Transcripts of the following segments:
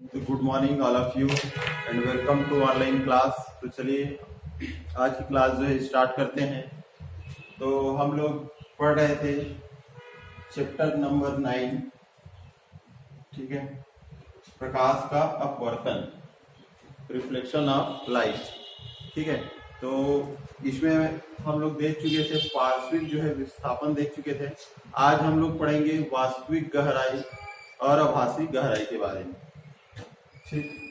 तो good morning all of you and welcome to online class. तो चलिए आज की क्लास जो है स्टार्ट करते हैं। तो हम लोग पढ़ रहे थे चैप्टर नंबर 9, ठीक है, प्रकाश का अपवर्तन, रिफ्लेक्शन ऑफ लाइट, ठीक है। तो इसमें हम लोग देख चुके थे पार्श्विक जो है विस्थापन देख चुके थे। आज हम लोग पढ़ेंगे वास्तविक गहराई और आभासी गहराई के बारे में, ठीक।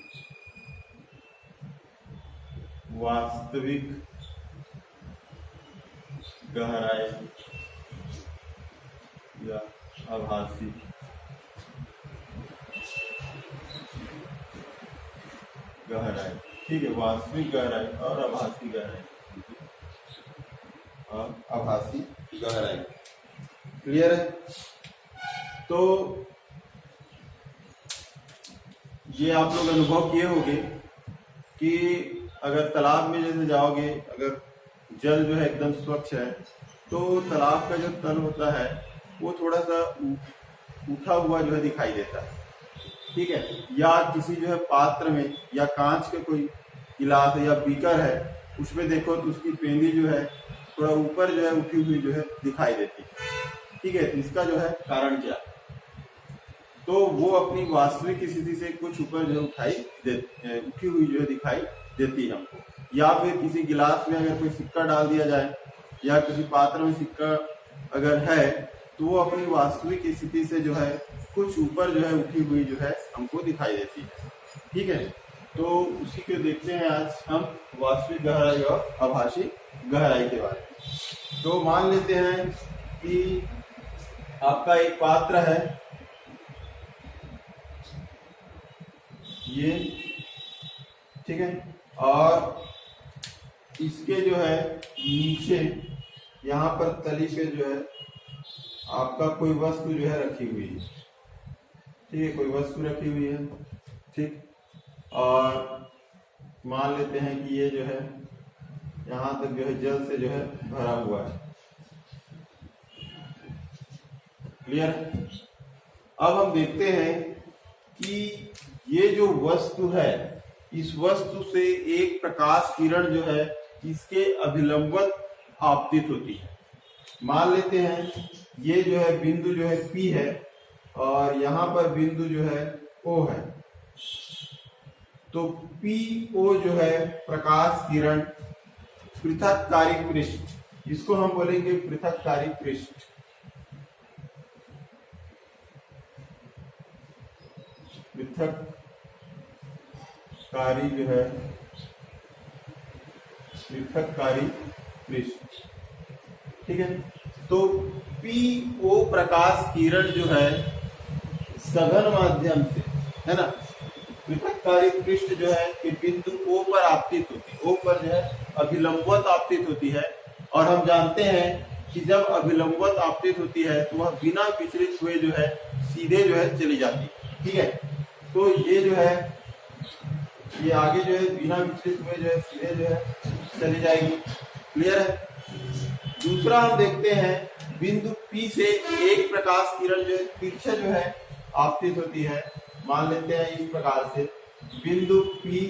वास्तविक गहराई या आभासी गहराई, ठीक है। वास्तविक गहराई और आभासी गहराई और आभासी गहराई, क्लियर है। तो ये आप लोग अनुभव किए होंगे कि अगर तालाब में जैसे जाओगे, अगर जल जो है एकदम स्वच्छ है तो तालाब का जो तल होता है वो थोड़ा सा उठा हुआ जो है दिखाई देता है, ठीक है। या किसी जो है पात्र में या कांच के कोई गिलास है या बीकर है उसमें देखो तो उसकी पेंदी जो है थोड़ा ऊपर जो है उठी हुई जो है दिखाई देती है, ठीक है। तो इसका जो है कारण क्या, तो वो अपनी वास्तविक स्थिति से कुछ ऊपर जो उठी हुई जो है दिखाई देती है हमको। या फिर किसी गिलास में अगर कोई सिक्का डाल दिया जाए या किसी पात्र में सिक्का अगर है तो वो अपनी वास्तविक स्थिति से जो है कुछ ऊपर जो है उठी हुई जो है हमको दिखाई देती है, ठीक है। तो उसी को देखते हैं आज हम, वास्तविक गहराई और आभासी गहराई के बारे में। तो मान लेते हैं कि आपका एक पात्र है, ये, ठीक है, और इसके जो है नीचे यहाँ पर तली पे जो है आपका कोई वस्तु जो है रखी हुई है, ठीक है, कोई वस्तु रखी हुई है, ठीक। और मान लेते हैं कि ये जो है यहाँ तक जो है जल से जो है भरा हुआ है, क्लियर है। अब हम देखते हैं कि ये जो वस्तु है, इस वस्तु से एक प्रकाश किरण जो है इसके अभिलंबवत आपतित होती है। मान लेते हैं ये जो है बिंदु जो है P है और यहाँ पर बिंदु जो है O है। तो PO जो है प्रकाश किरण पृथककारी पृष्ठ, इसको हम बोलेंगे पृथककारी पृष्ठ, पृथककारी जो है पृथककारी पृष्ठ, ठीक है। तो PO प्रकाश किरण जो है सघन माध्यम से, है ना, पृथककारी पृष्ठ जो है कि बिंदु O पर आपतित होती है, O पर जो है अभिलंबवत आपतित होती है। और हम जानते हैं कि जब अभिलंबवत आपतित होती है तो वह बिना विचलित हुए जो है सीधे जो है चली जाती है, ठीक है। तो ये जो है ये आगे जो है बिना विचलित हुए जो है सीधे जो है चली जाएगी, क्लियर है। दूसरा हम देखते हैं बिंदु P से एक प्रकाश किरण जो है तिरछे जो है आपतित होती है। मान लेते हैं इस प्रकार से बिंदु P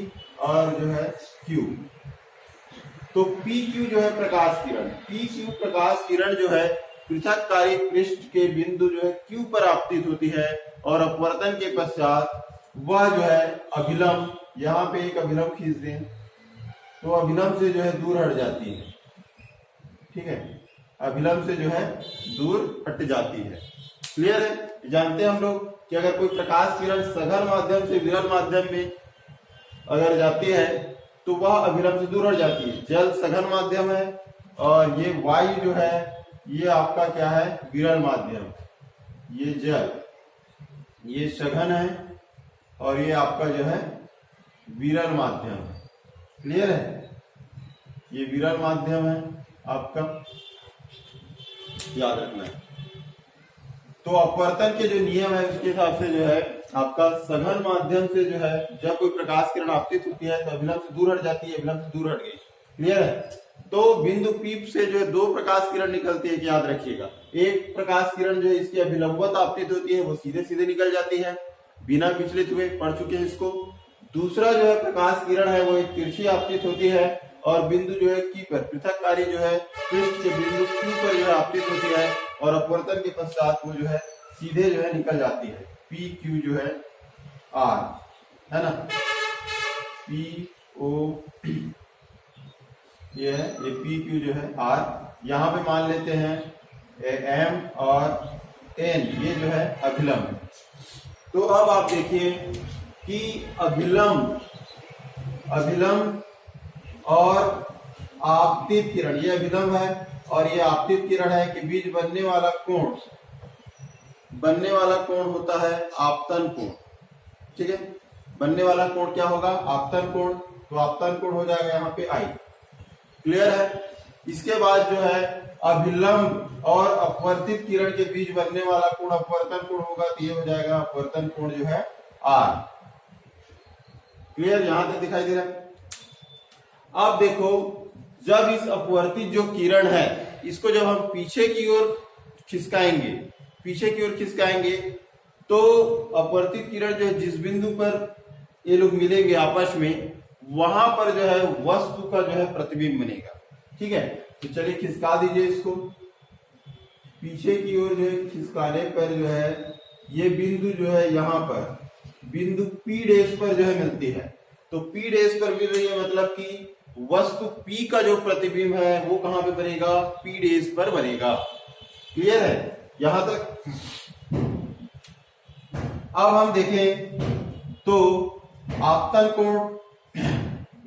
और जो है Q। तो PQ जो है प्रकाश किरण, PQ प्रकाश किरण जो है पृथककारी पृष्ठ के बिंदु जो है Q पर आपतित होती है और अपवर्तन के पश्चात वह जो है अभिलंब, यहाँ पे एक अभिलंब खींच दें तो अभिलंब से जो है दूर हट जाती है, ठीक है, अभिलंब से जो है दूर हट जाती है, क्लियर है। जानते हैं हम लोग कि अगर कोई प्रकाश किरण सघन माध्यम से विरल माध्यम में अगर जाती है तो वह अभिलंब से दूर हट जाती है। जल सघन माध्यम है और ये वायु जो है ये आपका क्या है, विरल माध्यम। ये जल ये सघन है और ये आपका जो है विरल माध्यम है, क्लियर है। ये विरल माध्यम है आपका, याद रखना है। तो अपवर्तन के जो नियम है उसके हिसाब से जो है आपका सघन माध्यम से जो है जब कोई प्रकाश किरण आपतित होती है तो अभिलंब से दूर हट जाती है, अभिलंब से दूर हट गई, क्लियर है। तो बिंदु P से जो है दो प्रकाश किरण निकलती है, याद रखिएगा। एक प्रकाश किरण जो है इसकी अभिलंबवत आपतित होती है, वो सीधे सीधे निकल जाती है। बिना विचलित हुए, पढ़ चुके हैं इसको। दूसरा जो है प्रकाश किरण है वो एक तिरछी आपतित होती है और बिंदु जो है Q पर, पृथककारी जो है पृष्ठ के बिंदु Q पर जो है आपतित होती है और अपवर्तन के पश्चात वो जो है सीधे जो है निकल जाती है। पी क्यू जो है आर, है ना, पी ओ ये है, ये पी क्यू जो है आर। यहाँ पे मान लेते हैं एम और एन, ये जो है अभिलंब। तो अब आप देखिए कि अभिलंब और आपतित किरण, ये अभिलंब है और ये आपतित किरण है के बीच बनने वाला कोण होता है आपतन कोण। ठीक है, बनने वाला कोण क्या होगा? आपतन कोण। तो आपतन कोण हो जाएगा यहाँ पे आई। क्लियर है? इसके बाद जो है अभिलंब और अपवर्तित किरण के बीच बनने वाला कोण अपवर्तन कोण होगा, तो ये हो जाएगा अपवर्तन कोण जो है आर। क्लियर? यहां तक दिखाई दे रहा है? अब देखो, जब इस अपवर्तित जो किरण है इसको जब हम पीछे की ओर खिसकाएंगे तो अपवर्तित किरण जो है जिस बिंदु पर ये लोग मिलेंगे आपस में, वहां पर जो है वस्तु का जो है प्रतिबिंब बनेगा। ठीक है, तो चलिए खिसका दीजिए इसको। पीछे की ओर जो है खिसकाने पर जो है ये बिंदु जो है यहाँ पर बिंदु P डैश पर जो है मिलती है। तो P डैश पर मिल रही है मतलब कि वस्तु P का जो प्रतिबिंब है वो कहां पे बनेगा? P डैश पर बनेगा। क्लियर है यहां तक? अब हम देखें तो आपतन कोण,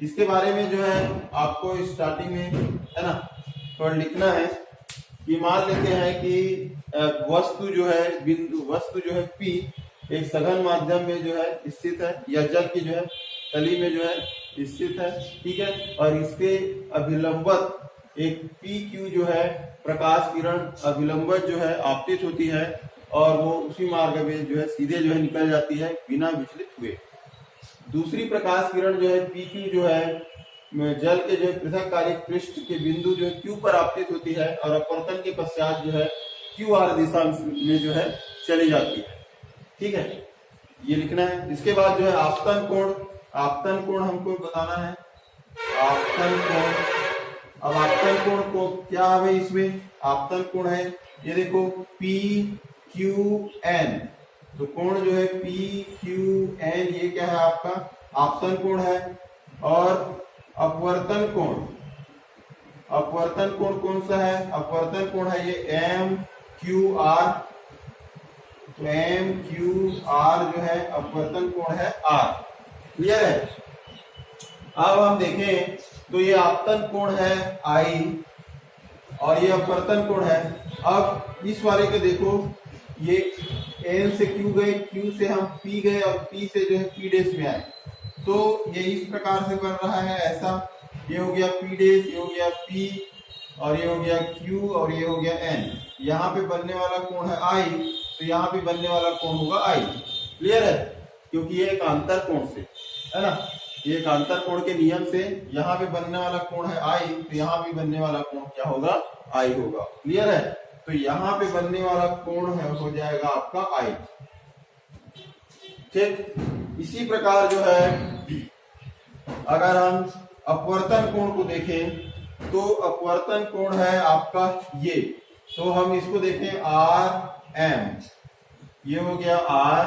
इसके बारे में जो है आपको स्टार्टिंग में, है ना, थोड़ा लिखना है कि मान लेते हैं कि वस्तु जो है P एक सघन माध्यम में जो है स्थित है या जल की जो है तली में जो है स्थित है। ठीक है, और इसके अभिलंबत एक PQ जो है प्रकाश किरण अभिलंबत जो है आपतित होती है और वो उसी मार्ग में जो है सीधे जो है निकल जाती है बिना विचलित हुए। दूसरी प्रकाश किरण जो है PQ जो है जल के जो है पृथककारी पृष्ठ के बिंदु जो है Q पर आपतित होती है और अपवर्तन के पश्चात जो है QR दिशा में जो है चली जाती है। ठीक है, ये लिखना है। इसके बाद जो है आपतन कोण हमको बताना है। आपतन कोण, अब आपतन कोण को क्या है इसमें? आपतन कोण है ये देखो PQN। तो कोण जो है PQN ये क्या है? आपका आपतन कोण है। और अपवर्तन कोण कौन सा है? अपवर्तन कोण है ये MQR। तो MQR जो है अपवर्तन कोण है R। क्लियर है? अब हम देखें तो ये आपतन कोण है I और ये अपवर्तन कोण है। अब इस वाले को देखो, ये N से Q गए, Q से हम P गए और P से जो है P डैश में आए। तो ये इस प्रकार से बन रहा है ऐसा। ये हो गया P डैश, ये हो गया P और ये हो गया Q और ये हो गया N। यहाँ पे बनने वाला कोण है I, तो यहाँ पे बनने वाला कोण होगा I। क्लियर है? क्योंकि ये एक अंतर कोण से, है ना, ये एक अंतर कोण के नियम से यहाँ पे बनने वाला कोण है I, तो यहाँ भी बनने वाला कोण क्या होगा? I होगा। क्लियर है? तो यहाँ पे बनने वाला कोण है हो जाएगा आपका I। ठीक, इसी प्रकार जो है अगर हम अपवर्तन कोण को देखें तो अपवर्तन कोण है आपका ये। तो हम इसको देखें RM, ये हो गया R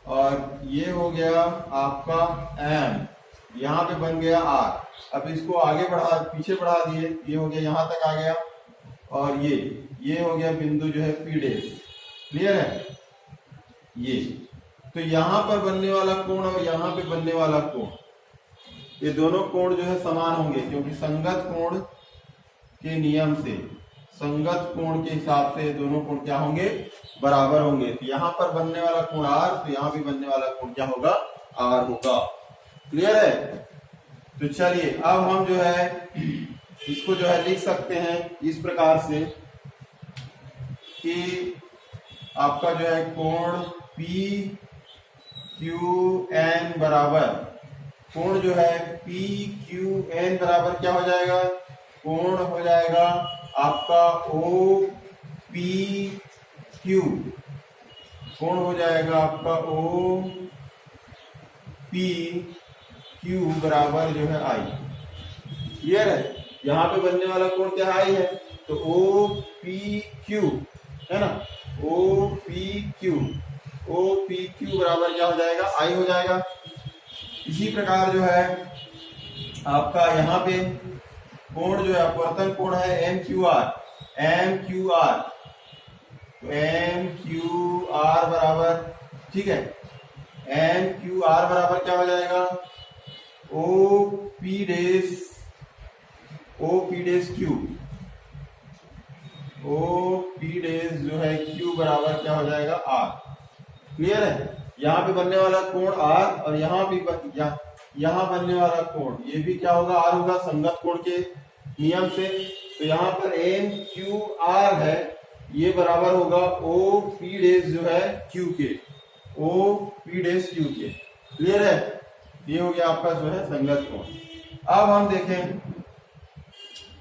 और ये हो गया आपका M, यहाँ पे बन गया R। अब इसको आगे पीछे बढ़ा दिए, ये हो गया यहाँ तक आ गया और ये हो गया बिंदु जो है P डैश। क्लियर है? ये तो यहाँ पर बनने वाला कोण और यहाँ पे बनने वाला कोण, ये दोनों कोण जो है समान होंगे क्योंकि संगत कोण के नियम से, संगत कोण के हिसाब से दोनों कोण क्या होंगे? बराबर होंगे। तो यहाँ पर बनने वाला कोण R, तो यहाँ भी बनने वाला कोण क्या होगा? R होगा। क्लियर है? तो चलिए अब हम जो है इसको जो है लिख सकते हैं इस प्रकार से कि आपका जो है कोण PQN बराबर, कोण जो है PQN बराबर क्या हो जाएगा? कोण हो जाएगा आपका OPQ। कोण हो जाएगा आपका ओ पी क्यू बराबर जो है आई। क्लियर है? यहाँ पे बनने वाला कोण क्या आई है, तो ओ पी क्यू है ना, ओ पी क्यू बराबर क्या हो जाएगा, आई हो जाएगा। इसी प्रकार जो है आपका यहाँ पे कोण जो है अपवर्तन कोण है एम क्यू आर, तो एम क्यू आर बराबर, ठीक है, एम क्यू आर बराबर क्या हो जाएगा, ओ पी डेस जो है क्यू बराबर क्या हो जाएगा, आर। क्लियर है? यहाँ पे बनने वाला कोण आर और यहाँ बनने वाला कोण ये भी क्या होगा, आर होगा, संगत कोण के नियम से। तो यहाँ पर एम क्यू आर है, ये बराबर होगा ओ पी डेस जो है क्यू के, ओ पी डेस क्यू के। क्लियर है? ये हो गया आपका जो है संगत कोण। अब हम देखें,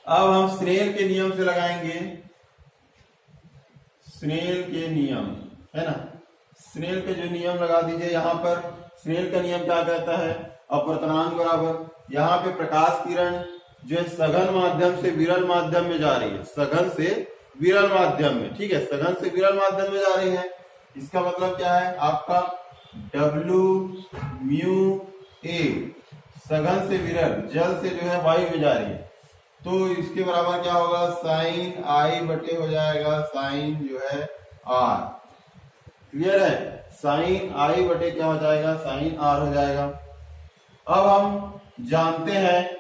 अब हम स्नेल के नियम से लगाएंगे, स्नेल के नियम है ना, स्नेल के जो नियम लगा दीजिए। यहाँ पर स्नेल का नियम क्या कहता है, अपवर्तनांक बराबर, यहाँ पे प्रकाश किरण जो है सघन माध्यम से विरल माध्यम में जा रही है, सघन से विरल माध्यम में, ठीक है, सघन से विरल माध्यम में जा रही है। इसका मतलब क्या है आपका W म्यू ए, सघन से विरल, जल से जो है वायु में जा रही है, तो इसके बराबर क्या होगा, साइन आई बटे हो जाएगा साइन जो है आर। क्लियर है? साइन आई बटे क्या हो जाएगा, साइन आर हो जाएगा। अब हम जानते हैं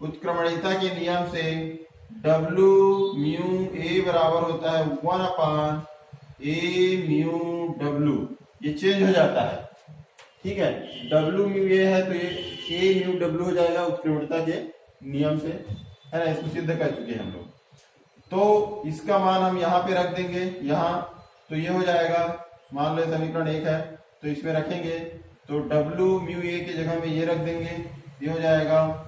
उत्क्रमणीयता के नियम से W म्यू ए बराबर होता है 1/a म्यू W, ये चेंज हो जाता है, ठीक है, W म्यू ए है तो ये a म्यू W हो जाएगा उत्क्रमणीयता के नियम से, है ना, इसको सिद्ध कर चुके हैं हम लोग। तो इसका मान हम यहाँ पे रख देंगे, यहाँ तो ये हो जाएगा, मान लो समीकरण 1 है तो इसमें रखेंगे, तो W म्यू ए की जगह में ये रख देंगे, ये हो जाएगा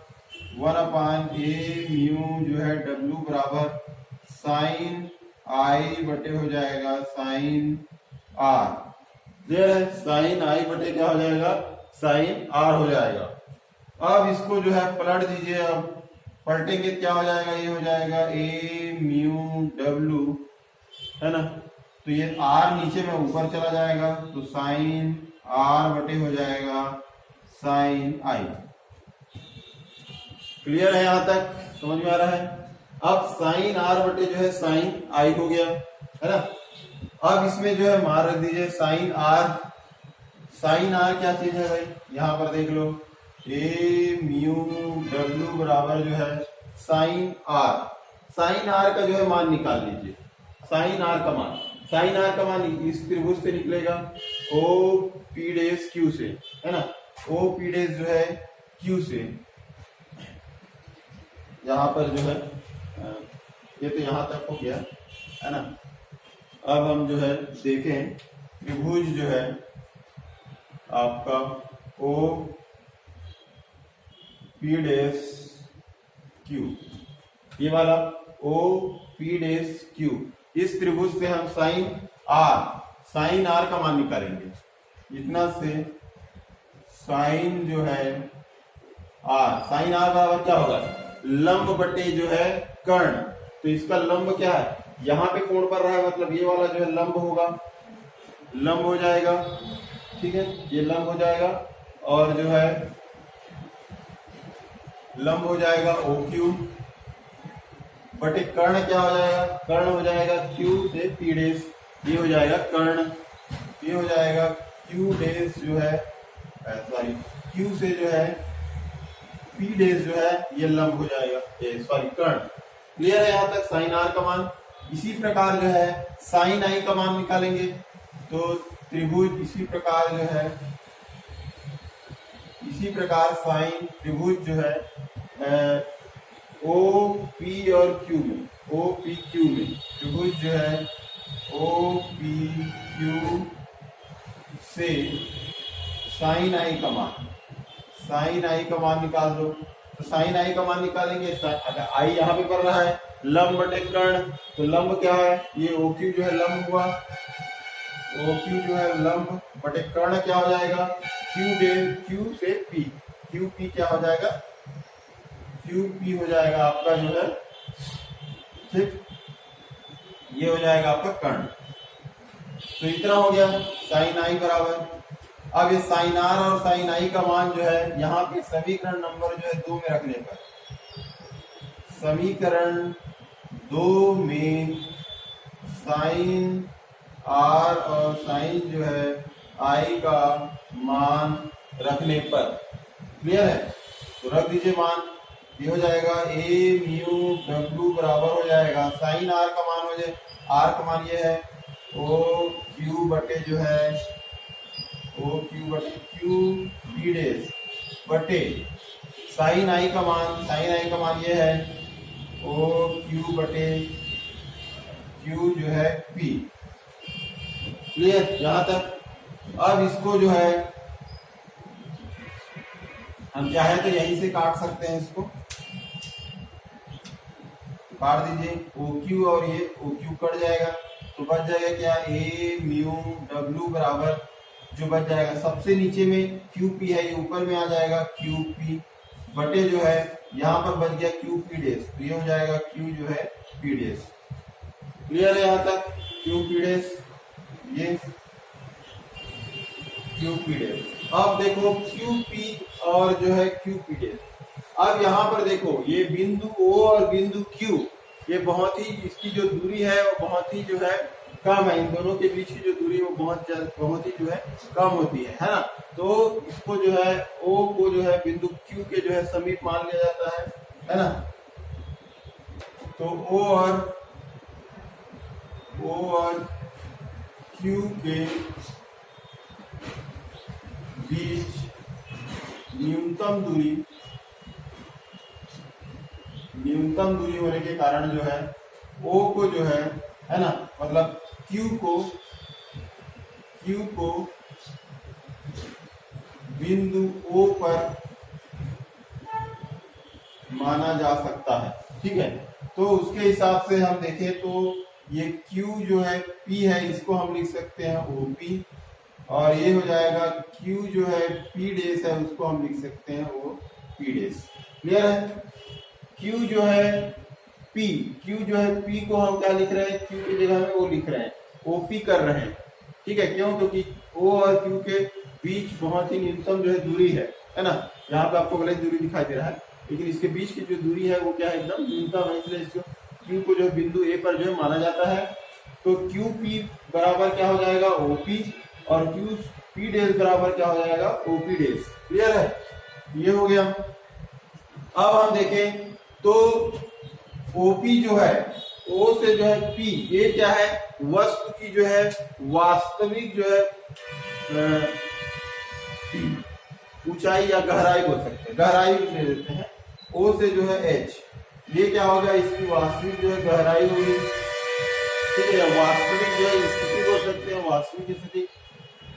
1/a म्यू जो है W बराबर साइन आई बटे हो जाएगा साइन आर। क्लियर है? साइन आई बटे क्या हो जाएगा, साइन आर हो जाएगा। अब इसको जो है पलट दीजिए, अब पलटेंगे क्या हो जाएगा, ये हो जाएगा a म्यू W, है ना, तो ये r नीचे में ऊपर चला जाएगा, तो साइन r बटे हो जाएगा साइन आई। क्लियर है? यहां तक समझ में आ रहा है? अब साइन r बटे जो है साइन आई हो गया, है ना। अब इसमें जो है मान रख दीजिए साइन r क्या चीज है भाई, यहां पर देख लो, a म्यू W बराबर जो है साइन r का जो है मान निकाल लीजिए, साइन r का मान इस त्रिभुज से निकलेगा ओ पी डेस क्यू से, है ना, ओ पी डेस जो है क्यू से, यहाँ पर जो है ये तो यहाँ तक हो गया, है ना। अब हम जो है देखें त्रिभुज जो है आपका ओ पी डेस क्यू, ये वाला ओ पी डेस क्यू, इस त्रिभुज से हम साइन आर का मान निकालेंगे, इतना से साइन जो है आर, साइन आर बराबर क्या होगा, लंब बटे जो है कर्ण, तो इसका लंब क्या है, यहाँ पे कोण पर रहा है, मतलब ये वाला जो है लंब होगा, लंब हो जाएगा, ठीक है, ये लंब हो जाएगा, और जो है लंब हो जाएगा ओ क्यू बटे कर्ण क्या हो जाएगा, कर्ण हो जाएगा क्यू से पी डेस, ये हो जाएगा कर्ण, ये हो जाएगा क्यू डेस जो है, सॉरी क्यू से जो है पी डेस जो है ये लंब हो जाएगा, सॉरी कर्ण। क्लियर है यहाँ तक साइन आर का मान? इसी प्रकार जो है साइन आई का मान निकालेंगे, तो त्रिभुज इसी प्रकार जो है, इसी प्रकार साइन त्रिभुज जो है ओ पी और क्यू में, ओ पी क्यू में त्रिभुज जो है ओ पी क्यू से साइन आई का मान, साइन आई का मान निकाल दो, तो साइन आई का मान निकालेंगे, अगर आई यहाँ पे पड़ रहा है लंब बटे कर्ण, तो लंब क्या है, ये ओ क्यू जो है लंब हुआ, ओ क्यू जो है लंब बटे कर्ण क्या हो जाएगा, क्यू डेल क्यू से पी, क्यू पी क्या हो जाएगा, क्यू पी हो जाएगा आपका जो है, ठीक, ये हो जाएगा आपका कर्ण। तो इतना हो गया साइन आई बराबर। अब ये साइन आर और साइन आई का मान जो है यहाँ पे समीकरण नंबर जो है 2 में रखने पर, समीकरण 2 में साइन आर और साइन जो है आई का मान रखने पर, क्लियर है, तो रख दीजिए मान, ये हो जाएगा ए म्यू डब्ल्यू बराबर हो जाएगा साइन आर का मान हो जाए, आर का मान ये है ओ क्यू बटे जो है ओ क्यू बटे क्यू पी डेज बटे साइन आई का मान, साइन आई का मान ये है ओ क्यू बटे क्यू जो है पी, क्लियर यहां तक। अब इसको जो है हम चाहे तो यहीं से काट सकते हैं, इसको काट दीजिए, ओ क्यू और ये ओ क्यू कट जाएगा, तो बच जाएगा क्या, ए म्यू डब्ल्यू बराबर जो बच जाएगा सबसे नीचे में क्यू पी है, ये ऊपर में आ जाएगा क्यू पी बटे जो है यहाँ पर बच गया क्यू पी डेज, तो ये हो जाएगा क्यू जो है पी डेज, क्लियर है यहाँ तक, क्यू पी डेज, ये क्यू पी डेज। अब देखो क्यू पी और जो है क्यू पी डेज, अब यहाँ पर देखो ये बिंदु O और बिंदु Q, ये बहुत ही, इसकी जो दूरी है वो बहुत ही जो है कम है, इन दोनों के बीच की जो दूरी है वो बहुत ही जो है कम होती है ना, तो इसको जो है O को जो है बिंदु Q के जो है समीप मान लिया जाता है ना, तो O और Q के बीच न्यूनतम दूरी होने के कारण जो है O को जो है ना, मतलब Q को बिंदु O पर माना जा सकता है, ठीक है। तो उसके हिसाब से हम देखें तो ये Q जो है P है, इसको हम लिख सकते हैं OP, और ये हो जाएगा Q जो है P डेस है, उसको हम लिख सकते हैं OP डेस, क्लियर है। Q जो है P को हम क्या लिख रहे हैं, Q की जगह में O लिख रहे हैं, OP कर रहे हैं, ठीक है, क्यों, क्योंकि O और Q के बीच बहुत ही न्यूनतम जो है दूरी है ना, यहाँ पे आपको गलत दूरी दिखाई दे रहा है, लेकिन इसके बीच की जो दूरी है वो क्या है, एकदम न्यूनतम है, इसलिए इसको Q को जो है बिंदु A पर जो है माना जाता है, तो QP बराबर क्या हो जाएगा OP, और QP डेज बराबर क्या हो जाएगा OP डेज, क्लियर है, ये हो गया। अब हम देखें तो OP जो है O से जो है P, ये क्या है, वस्तु की जो है वास्तविक जो है ऊंचाई या गहराई बोल सकते हैं, गहराई ले लेते हैं, O से जो है H, ये क्या होगा, इसकी वास्तविक जो है गहराई होगी, ठीक है, वास्तविक जो है स्थिति बोल सकते हैं, वास्तविक स्थिति।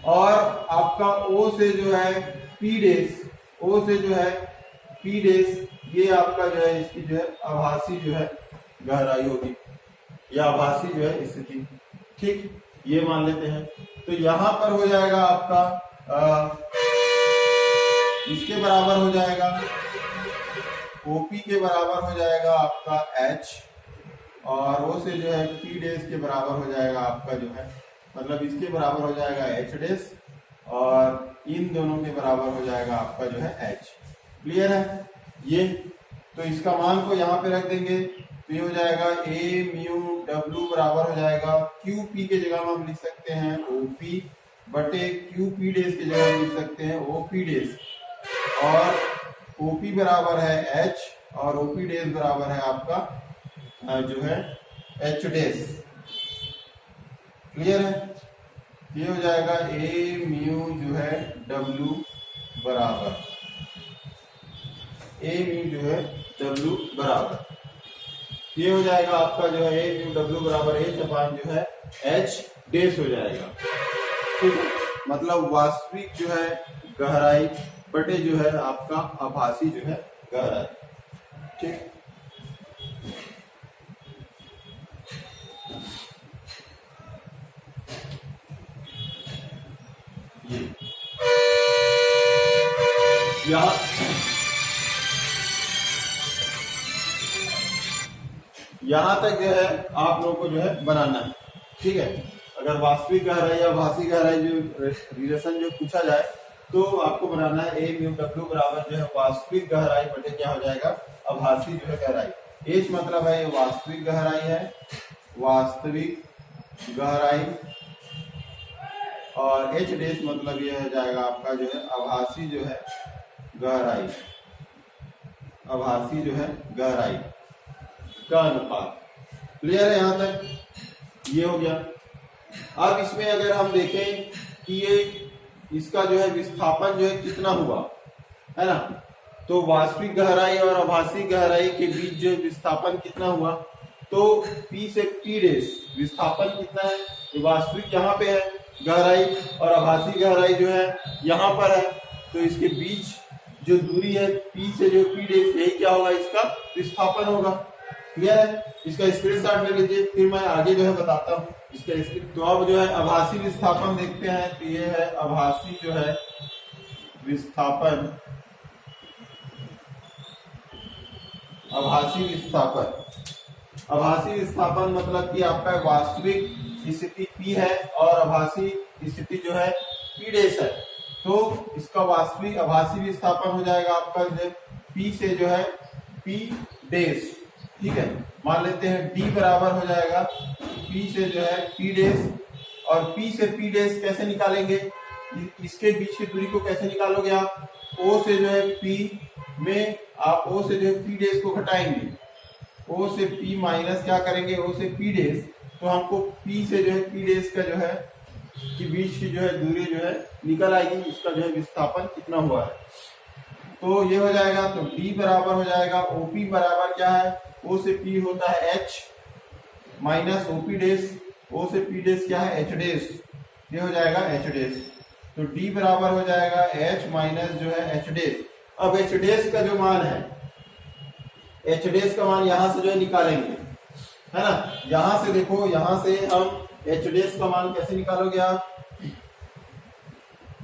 और आपका O से जो है P डेस, O से जो है P डेस, ये आपका जो है इसकी जो है आभासी जो है गहराई होगी या आभासी जो है स्थिति, ठीक, ये मान लेते हैं। तो यहां पर हो जाएगा आपका इसके बराबर हो जाएगा OP के बराबर हो जाएगा आपका H, और O से जो है P डेस के बराबर हो जाएगा आपका जो है, मतलब इसके बराबर हो जाएगा H डेस, और इन दोनों के बराबर हो जाएगा आपका जो है H, क्लियर है ये। तो इसका मान को यहाँ पे रख देंगे, तो ये हो जाएगा A म्यू W बराबर हो जाएगा QP के जगह में हम लिख सकते हैं OP बटे QP डेज की जगह हम लिख सकते हैं OP डेज, और OP बराबर है H और OP डेज बराबर है आपका जो है H डेज, क्लियर है। ये हो जाएगा A म्यू जो है W बराबर A म्यू जो है W बराबर, ये हो जाएगा आपका जो है A म्यू W बराबर H अपान जो है H डेस हो जाएगा, ठीक है, मतलब वास्तविक जो है गहराई बटे जो है आपका आभासी जो है गहराई, ठीक। यहाँ तक जो है आप लोगों को जो है बनाना है। ठीक है, अगर वास्तविक गहराई या आभासी गहराई जो रिलेशन जो पूछा जाए तो आपको बनाना है ए म्यू डब्ल्यू बराबर जो है वास्तविक गहराई बटे क्या हो जाएगा आभासी जो है गहराई। एच मतलब है वास्तविक गहराई है, वास्तविक गहराई, और एच डेस मतलब ये हो जाएगा आपका जो है आभासी जो है गहराई, आभासी जो है गहराई का अनुपात। क्लियर है यहाँ तक? ये हो गया। अब इसमें अगर हम देखें कि ये इसका जो है विस्थापन जो है कितना हुआ है ना, तो वास्तविक गहराई और आभासी गहराई के बीच जो विस्थापन कितना हुआ, तो P से P डेस विस्थापन कितना है, वास्तविक यहाँ पे है गहराई और आभासी गहराई जो है यहाँ पर है, तो इसके बीच जो दूरी है P से जो P डेस, यही क्या होगा इसका विस्थापन होगा। क्लियर है? इसका स्क्रीनशॉट ले लीजिए, फिर मैं आगे जो है बताता हूँ इसका स्क्रीन। तो अब जो है आभासी विस्थापन देखते हैं, तो ये है आभासी जो है विस्थापन, आभासी विस्थापन, आभासी विस्थापन मतलब कि आपका वास्तविक स्थिति P है और आभासी स्थिति जो है P डेस है, तो इसका वास्तविक आभासी विस्थापन हो जाएगा आपका जो P से जो है P डेस। ठीक है, मान लेते हैं D बराबर हो जाएगा P से जो है P डेस, और P से P डेस कैसे निकालेंगे, इसके बीच की दूरी को कैसे निकालोगे आप, O से जो है P में आप O से जो है P डेस को घटाएंगे, O से P माइनस क्या करेंगे O से P डेस, तो हमको P से जो है P डेस का जो है कि बीच की जो है दूरी जो है निकल आएगी, इसका जो है विस्थापन कितना हुआ है। तो ये हो जाएगा, तो D बराबर हो जाएगा OP बराबर क्या है, O से P होता है H माइनस OP डेस, O से P डेस क्या है H डेस, ये हो जाएगा H डेस। तो D बराबर हो जाएगा H माइनस जो है H डेस। अब H डेस का जो मान है, H डेस का मान यहां से जो है निकालेंगे, है ना। यहां से देखो, यहां से हम H डेस का मान कैसे निकालोगे आप,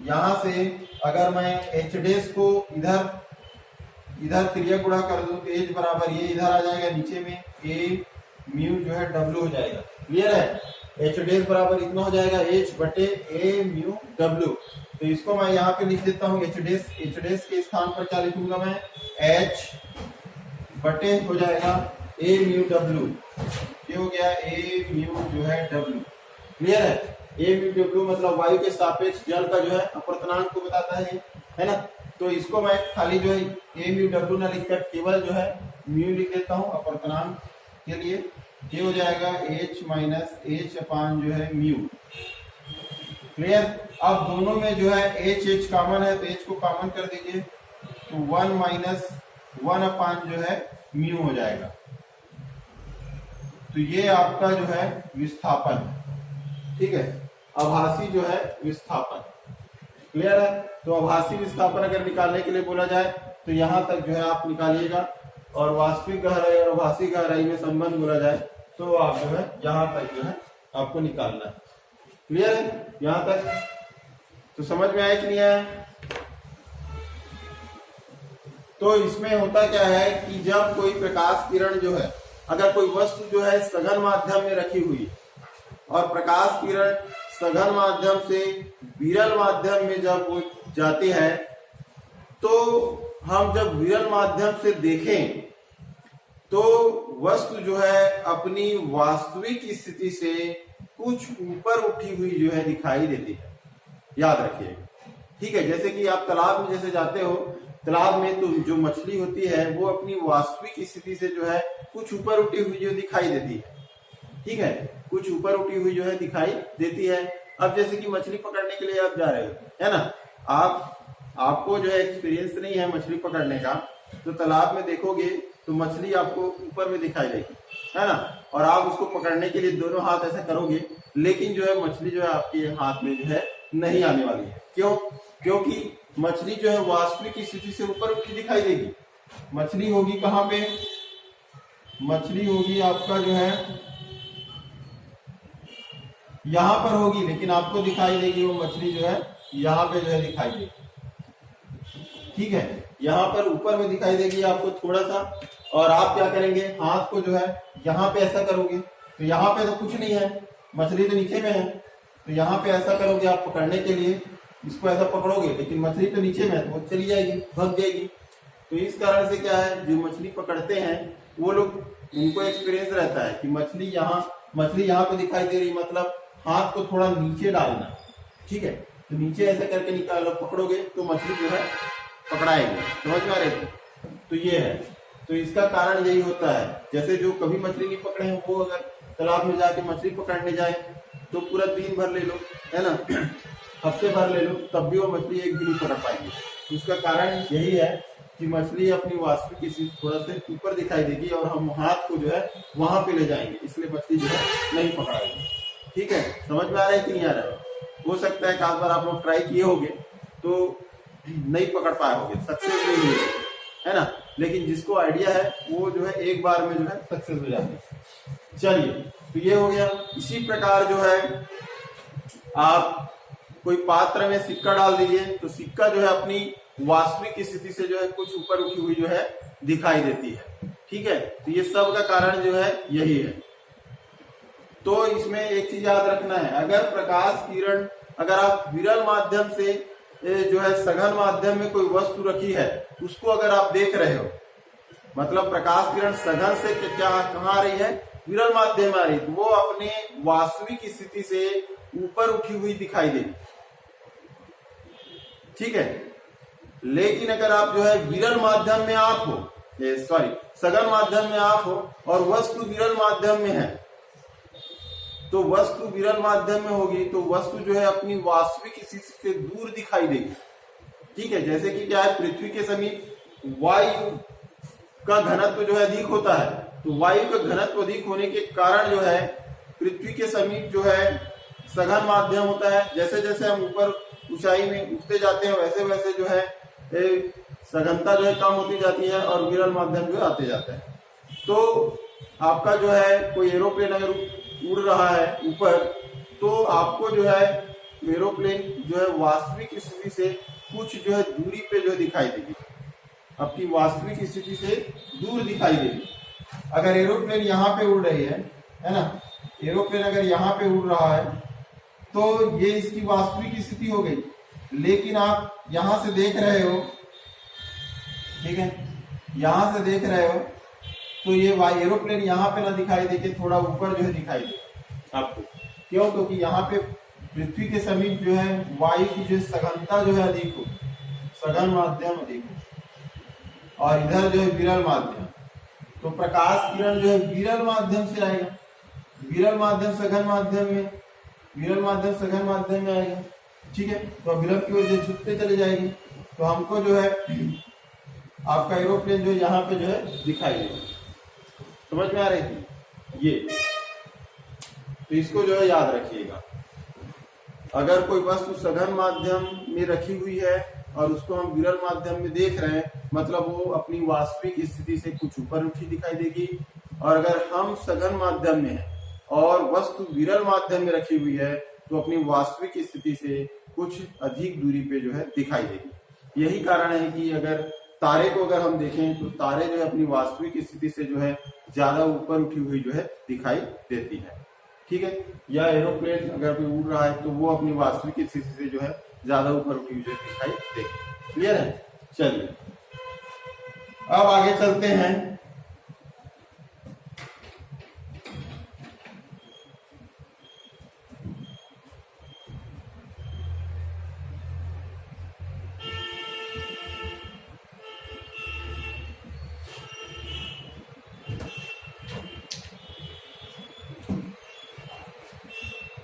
यहां से अगर मैं H डेस को इधर त्रिज्या गुणा कर दूं तो H बराबर ये इधर आ जाएगा, नीचे में A म्यू जो है W हो जाएगा। क्लियर है? H डेस बराबर इतना हो जाएगा H बटे A म्यू W। तो इसको मैं यहाँ पे लिख देता हूँ H डेस के स्थान पर क्या लिखूंगा मैं, H बटे हो जाएगा A म्यू W, ये हो गया A म्यू जो है W। क्लियर है? A म्यू W मतलब वायु के सापेक्ष जल का जो है अपवर्तनांक को बताता है ना। तो इसको मैं खाली जो है A म्यू W ना लिखकर केवल जो है म्यू लिख देता हूँ अपवर्तनांक के लिए, ये हो जाएगा H माइनस H अपान जो है म्यू। क्लियर? अब दोनों में जो है H कॉमन है, तो H को कॉमन कर दीजिए, तो 1 माइनस 1 अपान जो है म्यू हो जाएगा। तो ये आपका जो है विस्थापन, ठीक है, आभासी जो है विस्थापन। क्लियर है? तो आभासी विस्थापन अगर निकालने के लिए बोला जाए तो यहां तक जो है आप निकालिएगा, और वास्तविक गहराई और आभासी गहराई में संबंध बोला जाए तो आप जो है यहां तक जो है आपको निकालना है। क्लियर है यहां तक? तो समझ में आया कि नहीं आया? तो इसमें होता क्या है कि जब कोई प्रकाश किरण जो है, अगर कोई वस्तु जो है सघन माध्यम में रखी हुई और प्रकाश किरण सघन माध्यम से विरल माध्यम में जब वो जाती है, तो हम जब विरल माध्यम से देखें तो वस्तु जो है अपनी वास्तविक स्थिति से कुछ ऊपर उठी हुई जो है दिखाई देती है। याद रखिएगा, ठीक है। जैसे कि आप तालाब में जैसे जाते हो, तालाब में तो जो मछली होती है वो अपनी वास्तविक स्थिति से जो है कुछ ऊपर उठी हुई जो दिखाई देती है, ठीक है, कुछ ऊपर उठी हुई जो है दिखाई देती है। अब जैसे कि मछली पकड़ने के लिए आप जा रहे हो, है ना, आपको जो है एक्सपीरियंस नहीं है मछली पकड़ने का, तो तालाब में देखोगे तो मछली आपको ऊपर में दिखाई देगी, है ना, और आप उसको पकड़ने के लिए दोनों हाथ ऐसे करोगे, लेकिन जो है मछली जो है आपके हाथ में जो है नहीं आने वाली है। क्यों? क्योंकि मछली जो है वास्तविक स्थिति से ऊपर उठी दिखाई देगी। मछली होगी कहाँ पे? मछली होगी आपका जो है यहां पर होगी, लेकिन आपको दिखाई देगी वो मछली जो है यहाँ पे जो है दिखाई देगी। ठीक है, यहाँ पर ऊपर में दिखाई देगी आपको थोड़ा सा, और आप क्या करेंगे, हाथ को जो है यहाँ पे ऐसा करोगे, तो यहाँ पे तो कुछ नहीं है, मछली तो नीचे में है, तो यहाँ पे ऐसा करोगे आप पकड़ने के लिए, इसको ऐसा पकड़ोगे, लेकिन मछली तो नीचे में है, तो वो चली जाएगी, भाग जाएगी। तो इस कारण से क्या है, जो मछली पकड़ते हैं वो लोग, उनको एक्सपीरियंस रहता है कि मछली यहाँ पे दिखाई दे रही, मतलब हाथ को थोड़ा नीचे डालना, ठीक है, तो नीचे ऐसे करके निकालो, पकड़ोगे तो मछली जो है पकड़ाएगी। समझ में आ रही है? तो ये है, तो इसका कारण यही होता है। जैसे जो कभी मछली नहीं पकड़े हैं वो अगर तालाब में जाके मछली पकड़ने जाए तो पूरा दिन भर ले लो, है ना, हफ्ते भर ले लो, तब भी वो मछली एक भी नहीं पकड़ पाएंगे। इसका कारण यही है कि मछली अपनी वास्तविक स्थिति थोड़ा से ऊपर दिखाई देगी और हम हाथ को जो है वहां पे ले जाएंगे, इसलिए मछली जो है नहीं पकड़ाएगी। ठीक है, समझ में आ रहा है कि नहीं आ रहा है? हो सकता है काफी बार आप लोग ट्राई किए होंगे तो नहीं पकड़ पाए होंगे, सक्सेस नहीं हुए, है ना, लेकिन जिसको आइडिया है वो जो है एक बार में जो है सक्सेस हो जाते हैं। चलिए, तो ये हो गया। इसी प्रकार जो है आप कोई पात्र में सिक्का डाल दीजिए तो सिक्का जो है अपनी वास्तविक स्थिति से जो है कुछ ऊपर उठी हुई जो है दिखाई देती है। ठीक है, तो ये सब का कारण जो है यही है। तो इसमें एक चीज याद रखना है, अगर प्रकाश किरण, अगर आप विरल माध्यम से जो है सघन माध्यम में कोई वस्तु रखी है, उसको अगर आप देख रहे हो, मतलब प्रकाश किरण सघन से क्या कहाँ आ रही है, विरल माध्यम में आ रही, तो वो अपने वास्तविक स्थिति से ऊपर उठी हुई दिखाई देगी। ठीक है, लेकिन अगर आप जो है विरल माध्यम में आप हो, सघन माध्यम में आप हो और वस्तु विरल माध्यम में है, तो वस्तु विरल माध्यम में होगी तो वस्तु जो है अपनी वास्तविक स्थिति से दूर दिखाई देगी। ठीक है, जैसे कि क्या है, पृथ्वी के समीप वायु का घनत्व जो है अधिक होता है, तो वायु का घनत्व अधिक होने के कारण जो है पृथ्वी के समीप जो है सघन माध्यम होता है। जैसे जैसे हम ऊपर ऊंचाई में उठते जाते हैं वैसे वैसे जो है सघनता जो है कम होती जाती है और विरल माध्यम जो आते जाता है। तो आपका जो है कोई एरोप्लेन अगर उड़ रहा है ऊपर, तो आपको जो है एरोप्लेन जो है वास्तविक स्थिति से कुछ जो है दूरी पे जो है दिखाई देगी, आपकी वास्तविक स्थिति से दूर दिखाई देगी। अगर एरोप्लेन यहाँ पे उड़ रही है ना, एरोप्लेन अगर यहाँ पे उड़ रहा है तो ये इसकी वास्तविक स्थिति हो गई, लेकिन आप यहां से देख रहे हो, ठीक है, यहां से देख रहे हो तो ये एरोप्लेन यहाँ पे ना दिखाई देके थोड़ा ऊपर जो है दिखाई दे आपको। क्यों? क्योंकि यहाँ पे पृथ्वी के समीप जो है वायु की जो सघनता जो है अधिक हो, सघन माध्यम अधिक हो, और इधर जो है विरल माध्यम, तो प्रकाश किरण जो है विरल माध्यम से आएगा, विरल माध्यम सघन माध्यम में, विरल माध्यम सघन माध्यम में आएगा। ठीक है, तो विरल की ओर जो झुकते चले जाएगी, तो हमको जो है आपका एरोप्लेन जो यहाँ पे जो है दिखाई देगा। समझ में आ रही थी ये? तो इसको जो है याद रखिएगा। अगर कोई वस्तु सघन माध्यम में रखी हुई है और उसको हम विरल माध्यम में देख रहे हैं, मतलब वो अपनी वास्तविक स्थिति से कुछ ऊपर उठी दिखाई देगी। और अगर हम सघन माध्यम में हैं और वस्तु विरल माध्यम में रखी हुई है, तो अपनी वास्तविक स्थिति से कुछ अधिक दूरी पे जो है दिखाई देगी। यही कारण है कि अगर तारे को अगर हम देखें तो तारे जो है अपनी वास्तविक स्थिति से जो है ज्यादा ऊपर उठी हुई जो है दिखाई देती है। ठीक है, या एरोप्लेन अगर कोई उड़ रहा है तो वो अपनी वास्तविक स्थिति से जो है ज्यादा ऊपर उठी हुई जो दिखाई देगी। क्लियर है? चलिए अब आगे चलते हैं।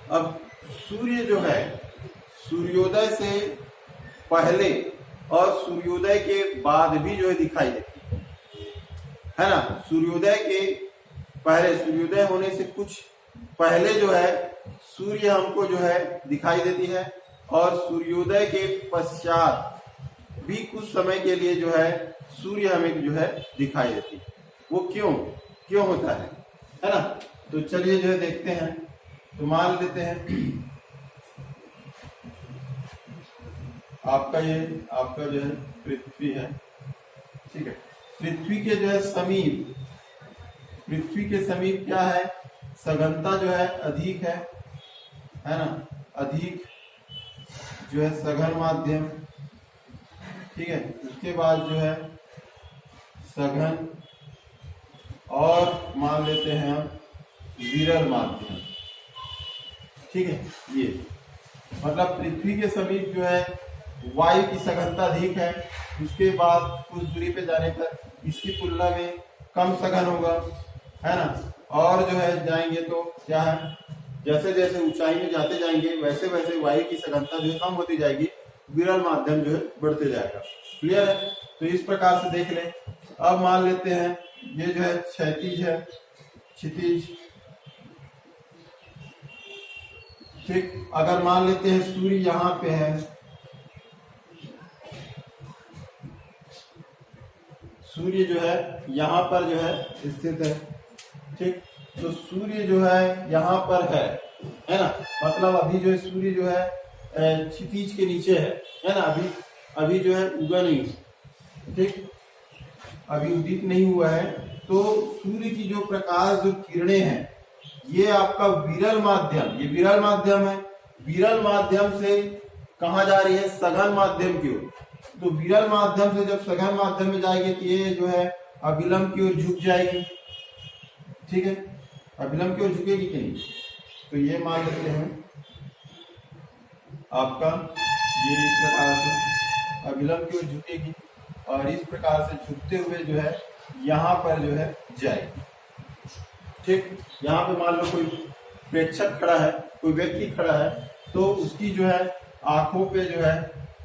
अब सूर्य जो है सूर्योदय से पहले और सूर्योदय के बाद भी जो है दिखाई देती है ना। सूर्योदय के पहले, सूर्योदय होने से कुछ पहले जो है सूर्य हमको जो है दिखाई देती है, और सूर्योदय के पश्चात भी कुछ समय के लिए जो है सूर्य हमें जो है दिखाई देती है। वो क्यों होता है ना? तो चलिए जो है देखते हैं। तो मान लेते हैं आपका जो है पृथ्वी है, ठीक है। पृथ्वी के जो है समीप, पृथ्वी के समीप क्या है, सघनता जो है अधिक है ना, अधिक जो है सघन माध्यम, ठीक है। उसके बाद जो है सघन, और मान लेते हैं हम विरल माध्यम, ठीक है। ये मतलब पृथ्वी के समीप जो है वायु की सघनता अधिक है, उसके बाद कुछ दूरी पे जाने पर इसकी तुलना में कम सघन होगा, है ना। और जो है जाएंगे तो क्या है, जैसे जैसे ऊंचाई में जाते जाएंगे वैसे वैसे वायु की सघनता जो है कम होती जाएगी, विरल माध्यम जो है बढ़ते जाएगा। क्लियर है? तो इस प्रकार से देख लें। अब मान लेते हैं ये जो है क्षैतिज है, क्षितिज, ठीक। अगर मान लेते हैं सूर्य यहाँ पे है, सूर्य जो है यहाँ पर जो है स्थित है, ठीक। तो सूर्य जो है यहाँ पर है ना। मतलब अभी जो है सूर्य जो है क्षितिज के नीचे है ना। अभी जो है उगा नहीं, ठीक, अभी उदित नहीं हुआ है। तो सूर्य की जो प्रकाश, जो किरणें हैं, ये आपका विरल माध्यम, ये विरल माध्यम है। विरल माध्यम से कहाँ जा रही है, सघन माध्यम की ओर। तो विरल माध्यम से जब सघन माध्यम में जाएगी तो ये जो है अभिलंब की ओर झुक जाएगी, ठीक है। अभिलंब की ओर झुकेगी कि नहीं, तो ये मान लेते हैं आपका, ये इस प्रकार से अभिलंब की ओर झुकेगी और इस प्रकार से झुकते हुए जो है यहाँ पर जो है जाएगी, ठीक। यहाँ पे मान लो कोई प्रेक्षक खड़ा है, कोई व्यक्ति खड़ा है, तो उसकी जो है आंखों पे जो है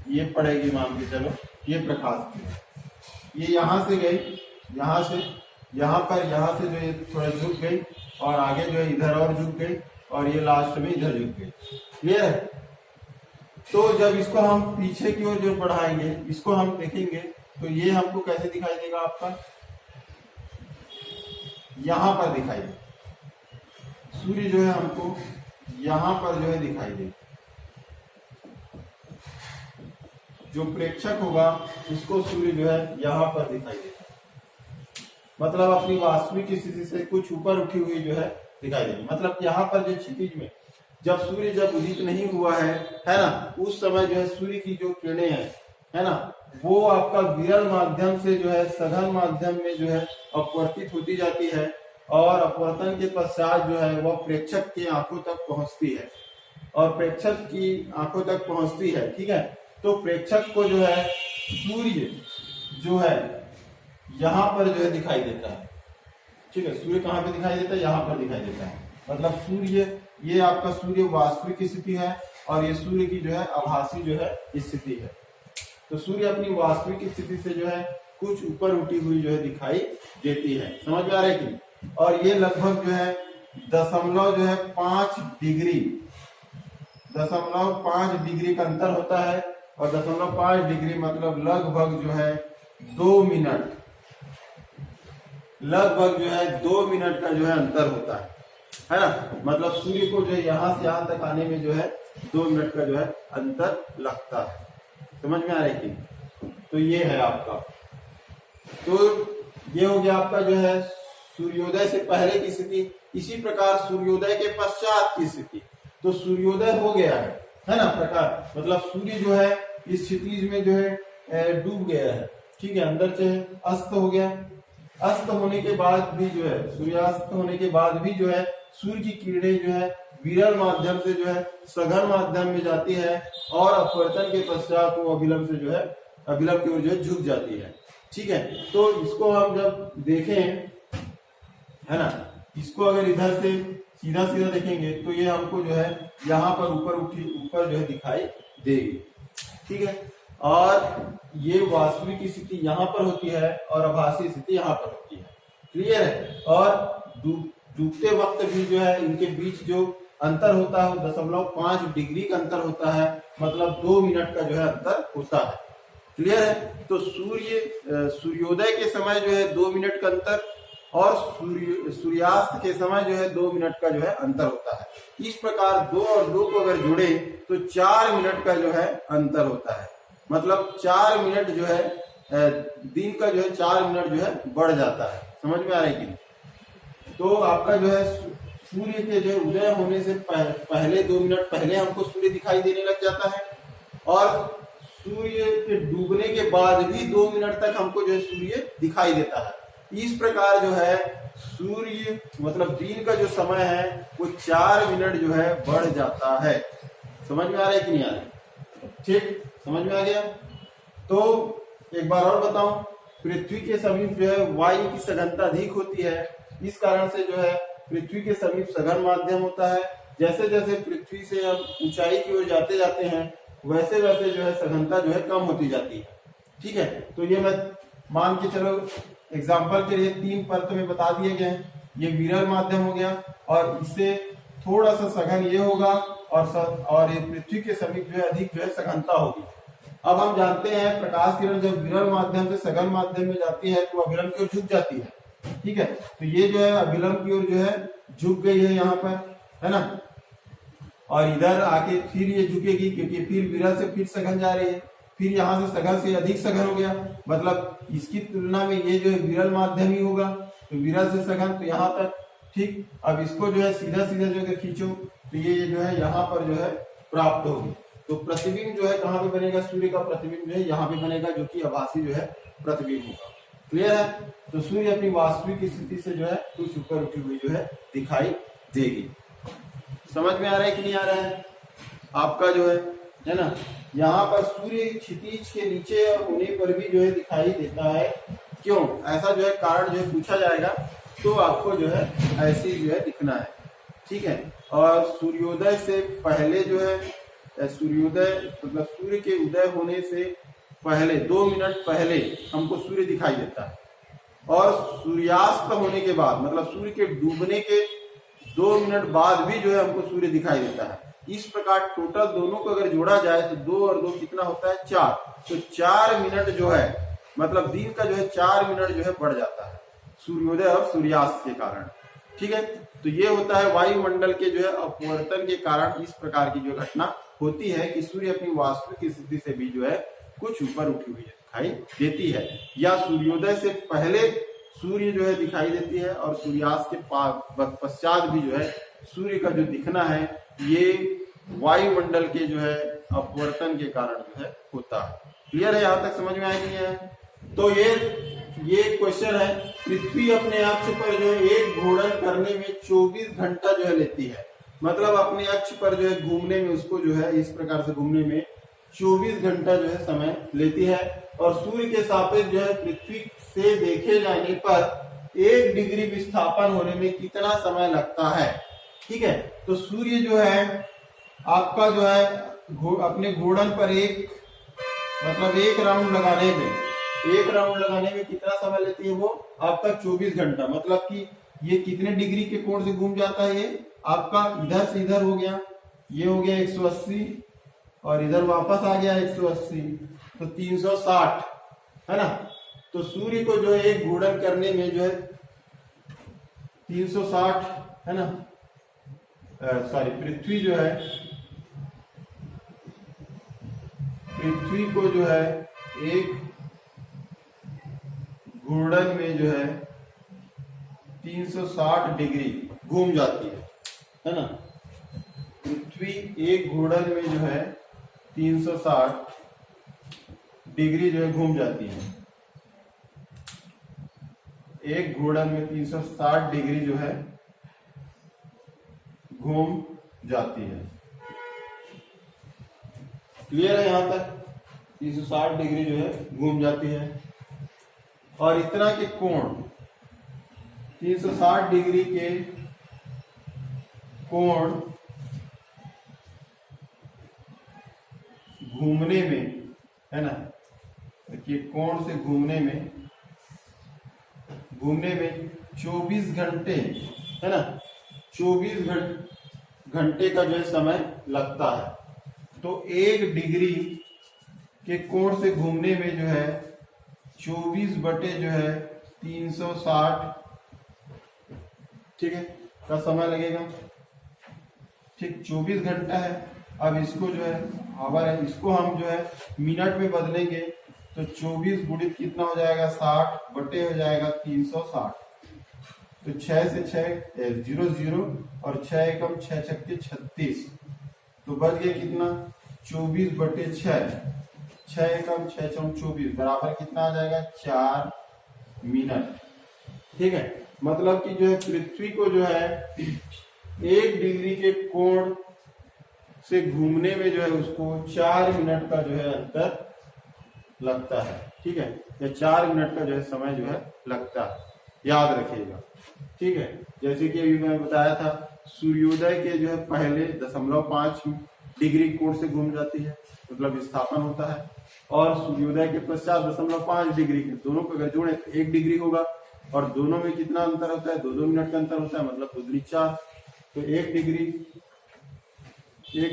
ये पड़ेगी, मान के चलो ये प्रकाश की, ये यहाँ से गई, यहाँ से यहाँ पर, यहाँ से जो ये थोड़ा झुक गई और आगे जो है इधर और झुक गई और ये लास्ट में इधर झुक गई। क्लियर है? तो जब इसको हम पीछे की ओर जो बढ़ाएंगे, इसको हम देखेंगे तो ये हमको कैसे दिखाई देगा, आपका यहाँ पर दिखाई देगा। सूर्य जो है हमको यहाँ पर जो है दिखाई देगा। जो प्रेक्षक होगा उसको सूर्य जो है यहाँ पर दिखाई देगा, मतलब अपनी वास्तविक स्थिति से कुछ ऊपर उठी हुई जो है दिखाई देगी। मतलब यहाँ पर जो क्षितिज में जब सूर्य जब उदित नहीं हुआ है ना, उस समय जो है सूर्य की जो किरणें है ना, वो आपका विरल माध्यम से जो है सघन माध्यम में जो है अपवर्तित होती जाती है और अपवर्तन के पश्चात जो है वह प्रेक्षक की आंखों तक पहुंचती है और प्रेक्षक की आंखों तक पहुंचती है, ठीक है। तो प्रेक्षक को जो है सूर्य जो है यहाँ पर जो है दिखाई देता है, ठीक है। सूर्य कहाँ पे दिखाई देता है, यहाँ पर दिखाई देता है। मतलब सूर्य, ये आपका सूर्य वास्तविक स्थिति है और ये सूर्य की जो है आभासी जो है स्थिति है। तो सूर्य अपनी वास्तविक स्थिति से जो है कुछ ऊपर उठी हुई जो है दिखाई देती है। समझ में आ रहा है कि? और ये लगभग जो है 0.5 डिग्री, 0.5 डिग्री का अंतर होता है और 0.5 डिग्री मतलब लगभग जो है 2 मिनट, लगभग जो है 2 मिनट का जो है अंतर होता है ना। मतलब सूर्य को जो है यहाँ से यहाँ तक आने में जो है 2 मिनट का जो है अंतर लगता है। समझ में आ रहा है कि? तो ये है आपका, तो ये हो गया आपका जो है सूर्योदय से पहले की स्थिति। इसी प्रकार सूर्योदय के पश्चात की स्थिति, तो सूर्योदय हो गया है ना प्रकार, मतलब सूर्य जो है इस क्षितिज में जो है डूब गया है, ठीक है, अंदर से अस्त हो गया। अस्त होने के बाद भी जो है, सूर्यास्त होने के बाद भी जो है सूर्य की किरणें जो है विरल माध्यम से जो है सघन माध्यम में जाती है और अपवर्तन के पश्चात वो अभिलंब से जो है अभिलंब की ओर जो है झुक जाती है, ठीक है। तो इसको हम जब देखें है ना, इसको अगर इधर से सीधा सीधा देखेंगे तो ये हमको जो है यहाँ पर ऊपर जो है दिखाई देगी, ठीक है। और ये वास्तविक स्थिति यहाँ पर होती है और आभासी स्थिति यहाँ पर होती है। क्लियर है? और डूबते वक्त भी जो है इनके बीच जो अंतर होता है 0.5 डिग्री का अंतर होता है, मतलब 2 मिनट का जो है अंतर होता है। क्लियर है? तो सूर्योदय के समय जो है 2 मिनट का अंतर और सूर्यास्त के समय जो है 2 मिनट का जो है अंतर होता है। इस प्रकार 2 और 2 को अगर जुड़े तो 4 मिनट का जो है अंतर होता है। मतलब 4 मिनट जो है दिन का जो है 4 मिनट जो है बढ़ जाता है। समझ में आ रहा है कि नहीं? तो आपका जो है सूर्य के जो उदय होने से पहले 2 मिनट पहले हमको सूर्य दिखाई देने लग जाता है, और सूर्य के डूबने के बाद भी 2 मिनट तक हमको जो है सूर्य दिखाई देता है। इस प्रकार जो है सूर्य मतलब दिन का जो समय है वो 4 मिनट जो है बढ़ जाता है। समझ में आ रहा है कि नहीं आ रहा है? ठीक, समझ में आ गया? तो एक बार और बताऊं, पृथ्वी के समीप जो है वायु की सघनता अधिक होती है, इस कारण से जो है पृथ्वी के समीप सघन माध्यम होता है। जैसे जैसे पृथ्वी से हम ऊंचाई की ओर जाते जाते हैं वैसे वैसे जो है सघनता जो है कम होती जाती है। ठीक है, तो ये मैं मान के चलो एग्जाम्पल के लिए 3 परत में बता दिए गए हैं। ये विरल माध्यम हो गया, और इससे थोड़ा सा सघन ये होगा, और ये पृथ्वी के समीप जो है अधिक जो है सघनता होगी। अब हम जानते हैं प्रकाश किरण जब विरल माध्यम से सघन माध्यम में जाती है तो अविलंब की ओर झुक जाती है। ठीक है, तो ये जो है अविलंब की ओर जो है झुक गई है यहाँ पर, है ना, और इधर आके फिर ये झुकेगी क्योंकि फिर विरल से फिर सघन जा रही है, फिर यहाँ से सघन से अधिक सघन हो गया, मतलब इसकी तुलना में ये जो है विरल माध्यम ही होगा, तो विरल से सघन तो यहाँ तक। ठीक, अब इसको जो है सीधा सीधा जो है खींचो तो ये जो है यहाँ पर जो है प्राप्त होगी। तो प्रतिबिंब जो है कहाँ पे बनेगा? सूर्य का प्रतिबिंब जो है यहाँ पे बनेगा, जो कि आभासी जो है प्रतिबिंब होगा। क्लियर है? तो सूर्य अपनी वास्तविक स्थिति से जो है कुछ ऊपर उठी हुई जो है दिखाई देगी। समझ में आ रहा है कि नहीं आ रहा है आपका जो है ना? यहाँ पर सूर्य क्षितिज के नीचे होने पर भी जो है दिखाई देता है। क्यों ऐसा जो है कारण जो है पूछा जाएगा, तो आपको जो है ऐसे जो है दिखना है। ठीक है, और सूर्योदय से पहले जो है सूर्योदय मतलब सूर्य के उदय होने से पहले 2 मिनट पहले हमको सूर्य दिखाई देता है, और सूर्यास्त होने के बाद मतलब सूर्य के डूबने के 2 मिनट बाद भी जो है हमको सूर्य दिखाई देता है। इस प्रकार टोटल दोनों को अगर जोड़ा जाए तो 2 और 2 कितना होता है? 4। तो 4 मिनट जो है मतलब दिन का जो है 4 मिनट जो है बढ़ जाता है सूर्योदय और सूर्यास्त के कारण। ठीक है, तो ये होता है वायुमंडल के जो है अपवर्तन के कारण इस प्रकार की जो घटना होती है कि सूर्य अपनी वास्तविक स्थिति से भी जो है कुछ ऊपर उठी हुई दिखाई देती है, या सूर्योदय से पहले सूर्य जो है दिखाई देती है, और सूर्यास्त के पश्चात भी जो है सूर्य का जो दिखना है ये वायुमंडल के जो है अपवर्तन के कारण जो है होता है। क्लियर है? यहाँ तक समझ में आया नहीं है? तो ये क्वेश्चन है, पृथ्वी अपने अक्ष पर जो है एक घूर्णन करने में 24 घंटा जो है लेती है, मतलब अपने अक्ष पर जो है घूमने में उसको जो है इस प्रकार से घूमने में 24 घंटा जो है समय लेती है, और सूर्य के सापेक्ष जो है पृथ्वी से देखे जाने पर 1 डिग्री विस्थापन होने में कितना समय लगता है। ठीक है, तो सूर्य जो है आपका जो है अपने घूर्णन पर एक राउंड लगाने में कितना समय लेती है? वो आपका 24 घंटा, मतलब कि ये कितने डिग्री के कोण से घूम जाता है? ये आपका इधर से इधर हो गया, ये हो गया 180, और इधर वापस आ गया 180, तो 360 है ना। तो सूर्य को जो है एक घूर्णन करने में जो है 360 है ना, पृथ्वी जो है पृथ्वी को जो है एक घूर्णन में जो है 360 डिग्री घूम जाती है ना। पृथ्वी एक घूर्णन में जो है 360 डिग्री जो है घूम जाती है, एक घूर्णन में 360 डिग्री जो है घूम जाती है। क्लियर है? यहां तक 360 डिग्री जो है घूम जाती है, और इतना के कोण 360 डिग्री के कोण घूमने में है ना, देखिए कोण से घूमने में 24 घंटे है ना, 24 घंटे का जो है समय लगता है। तो 1 डिग्री के कोण से घूमने में जो है 24 बटे जो है 360 ठीक है का समय लगेगा। ठीक, 24 घंटा है। अब इसको जो है आवर है, इसको हम जो है मिनट में बदलेंगे तो 24 गुणित कितना हो जाएगा 60 बटे हो जाएगा 360। तो 6 से 6 0 0 और 6 एकम 6 छक्के 36। तो बच गया कितना 24 बटे 6, 6 एकम 6 चौक 24 बराबर कितना आ जाएगा 4 मिनट। ठीक है, मतलब कि जो है पृथ्वी को जो है 1 डिग्री के कोण से घूमने में जो है उसको 4 मिनट का जो है अंतर लगता है। ठीक है, या 4 मिनट का जो है समय जो है लगता है, याद रखिएगा। ठीक है, जैसे कि अभी मैं बताया था सूर्योदय के जो है पहले 0.5 डिग्री कोण से घूम जाती है, मतलब विस्थापन होता है, और सूर्योदय के पश्चात 0.5 डिग्री के दोनों को अगर जोड़े तो 1 डिग्री होगा, और दोनों में कितना अंतर होता है 2-2 मिनट का अंतर होता है, मतलब 2 दूनी 4। तो 1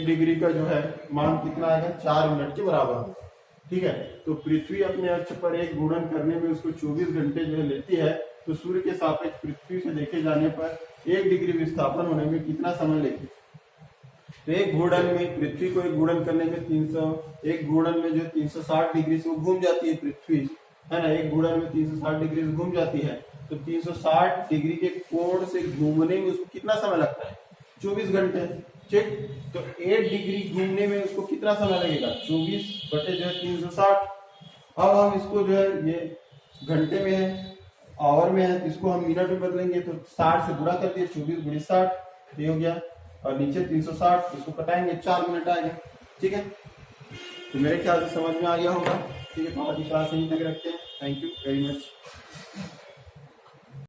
डिग्री का जो है मान कितना आएगा 4 मिनट के बराबर। ठीक है, तो पृथ्वी अपने अक्ष पर एक घूर्णन करने में उसको 24 घंटे जो है लेती है, तो सूर्य के सापेक्ष पृथ्वी से देखे जाने पर 1 डिग्री विस्थापन होने में कितना समय लेगी। तो एक घूर्णन में पृथ्वी को एक घूर्णन करने में 1 घूर्णन में जो 360 डिग्री से वो घूम जाती है पृथ्वी, है ना, एक घूर्णन में 360 डिग्री से घूम जाती है, तो 360 डिग्री के कोण से घूमने में उसको कितना समय लगता है 24 घंटे। ठीक, तो 1 डिग्री घूमने में उसको कितना समय लगेगा 24 बटे जो है 360। अब हम इसको जो है ये घंटे में है, आवर में है, तो इसको हम मिनट में बदलेंगे, तो 60 से गुणा कर दिए 24 गुणित 60 ये हो गया, और नीचे 360 इसको कटाएंगे 4 मिनट आएगा। ठीक है, तो मेरे ख्याल से समझ में आ गया होगा। ठीक है, तो आज की क्लास यहीं तक रखते हैं। Thank you very much.